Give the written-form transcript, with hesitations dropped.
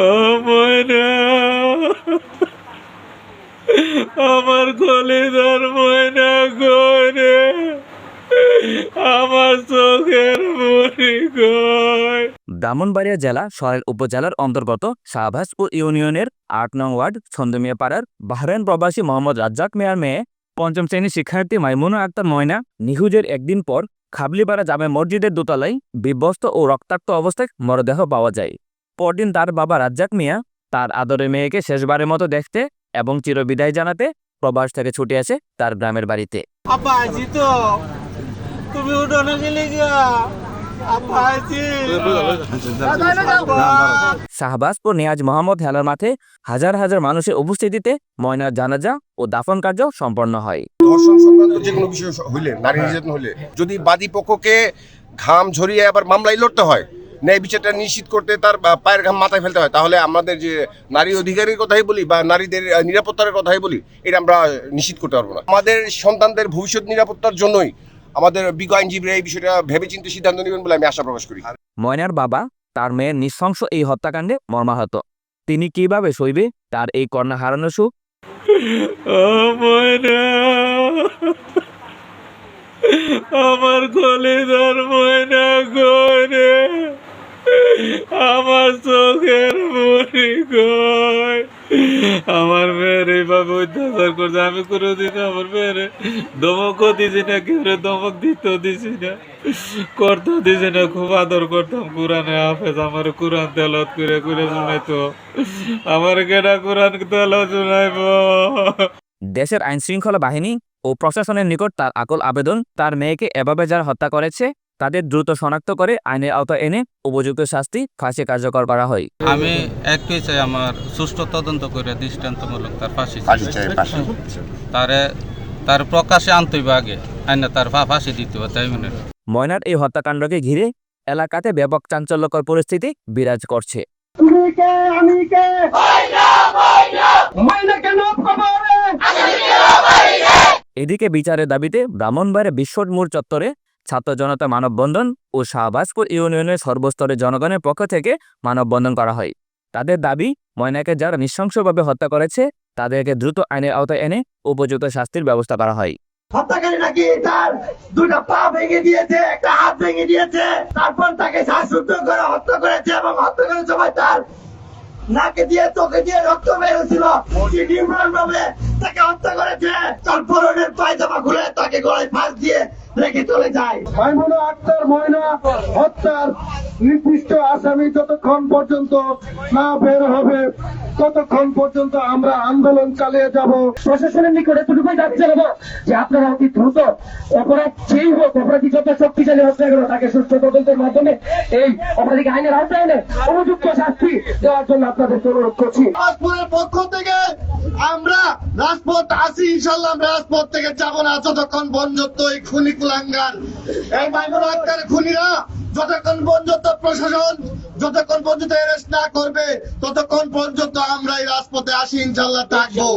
ও ময়না, আমার কলিজার ময়না গরে, আমার চোখের মনি গয়। ব্রাহ্মণবাড়িয়া জেলা সরাইল উপজেলার অন্তর্গত শাহবাজপুর ইউনিয়নের ৮ নং ওয়ার্ড ছন্দমিয়া পাড়ার বাহরাইন প্রবাসী মোহাম্মদ রাজ্জাক মিয়ার মেয়ে পঞ্চম শ্রেণীর শিক্ষার্থী মাইমুনা আক্তার ময়না নিখোঁজের একদিন পর খাবলিপাড়া জামে মসজিদের দোতলায় বিধ্বস্ত ও রক্তাক্ত অবস্থায় মরদেহ পাওয়া যায়। পরদিন তার বাবা রাজ্জাক মিয়া তার আদরের মেয়েকে শেষবারের মতো দেখতে এবং চিরবিদায় জানাতে প্রবাস থেকে ছুটে আসে তার গ্রামের বাড়িতে। আব্বাজি তো তুমি উঠোনে গেলে গিয়া আব্বাজি। শাহবাজপুর নিয়াজ মোহাম্মদ হেলার মাঠে হাজার হাজার মানুষের উপস্থিতিতে ময়নার জানাজা ও দাফন কার্য সম্পন্ন হয়। ধর্ষণ সংক্রান্ত যে কোনো বিষয় হইলে, নারী নির্যাতন হলে যদি বাদী পক্ষকে ঘাম ঝরিয়ে আবার মামলায় লড়তে হয়, ন্যায় বিচারটা নিশ্চিত করতে তার পায়ের ঘাম মাথায় ফেলতে হয়, তাহলে আমাদের যে নারী অধিকারের কথাই বলি বা নারীদের নিরাপত্তার কথাই বলি, এটা আমরা নিশ্চিত করতে পারবো না। আমাদের সন্তানদের ভবিষ্যৎ নিরাপত্তার জন্যই আমাদের বিজ্ঞ আইনজীবীরা এই বিষয়টা ভেবেচিন্তে সিদ্ধান্ত নেবেন বলে আমি আশা প্রকাশ করি। ময়নার বাবা তার মেয়ের নৃশংস এই হত্যাকাণ্ডে মর্মাহত। তিনি কিভাবে সইবে তার এই কন্যা হারানো সুখ? ও ময়না, আমার কলিজার ময়না গরে, আমার চোখের মনি গয়। আমার মেয়ের এইভাবে অত্যাচার করছে, আমি কোনোদিন আমার মেয়ের ধমকও দিছি না, কেউ ধমক দিছি না, করতে দিছি না। খুব আদর করতাম, কোরআনে হাফেজ, আমার কোরআন তেলাওয়াত করে করে শোনাইতো, আমার কেডা কোরআন তেলাওয়াত শোনাইব। দেশের আইনশৃঙ্খলা বাহিনী ও প্রশাসনের নিকট তার আকুল আবেদন, তার মেয়েকে এভাবে যারা হত্যা করেছে তাদের দ্রুত শনাক্ত করে আইনের আওতায় এনে উপযুক্ত শাস্তি ফাঁসি কার্যকর করা হয়। আমি একটাই চাই, আমার সুষ্ঠু তদন্ত করে দৃষ্টান্তমূলক তার ফাঁসি তার প্রকাশে আনতে হবে, আগে আইনে তার ফাঁসি দিতে হবে, তাই মনে হয়। ময়নার এই হত্যাকাণ্ডকে ঘিরে এলাকাতে ব্যাপক চাঞ্চল্যকর পরিস্থিতি বিরাজ করছে। এদিকে বিচারের দাবিতে ব্রাহ্মণবাড়িয়া বিশ্বর মোড় চত্বরে ছাত্র জনতা মানববন্ধন ও শাহবাজপুর ইউনিয়নের সর্বস্তরের জনগণের পক্ষ থেকে মানববন্ধন করা হয়। তাদের দাবি, ময়নাকে যারা নৃশংসভাবে হত্যা করেছে তাদেরকে দ্রুত আইনের আওতায় এনে উপযুক্ত শাস্তির ব্যবস্থা করা হয়। হত্যাকারী নাকি তার দুটা পা ভেঙে দিয়েছে, একটা হাত ভেঙে দিয়েছে, তারপর তাকে শ্বাসরুদ্ধ করে হত্যা করেছে এবং হত্যা করার সময় তার নাকে দিয়ে চোখে দিয়ে রক্ত বেরোছিল। তাকে হত্যা করেছে, তার পরনের পায়জামা খুলে তাকে গলায় ফাঁস দিয়ে রেখে চলে যায়। মাইমুনা আক্তার ময়না হত্যার নির্দিষ্ট আসামি যতক্ষণ পর্যন্ত না বের হবে ততক্ষণ পর্যন্ত আমরা আন্দোলন চালিয়ে যাব। প্রশাসনের নিকট এতটুকুই দাবি জানাবো যে আপনারা অতি দ্রুত অপরাধ যেই হোক, অপরাধী যত শক্তিশালী হচ্ছে তাকে সুস্থ তদন্তের মাধ্যমে এই অপরাধীকে আইনের আওতায় এনে উপযুক্ত শাস্তি দেওয়ার জন্য আপনাদেরকে অনুরোধ করছি। শাহবাজপুরের পক্ষ থেকে আমরা রাজপথ আসি, ইনশাল্লাহ আমরা রাজপথ থেকে যাবো না যতক্ষণ পর্যন্ত এই খুনি কুলাঙ্গার, এই মাইমুনা আক্তার খুনিরা যতক্ষণ পর্যন্ত প্রশাসন যতক্ষণ পর্যন্ত অ্যারেস্ট না করবে ততক্ষণ পর্যন্ত আমরা এই রাজপথে আসি, ইনশাল্লাহ থাকবো।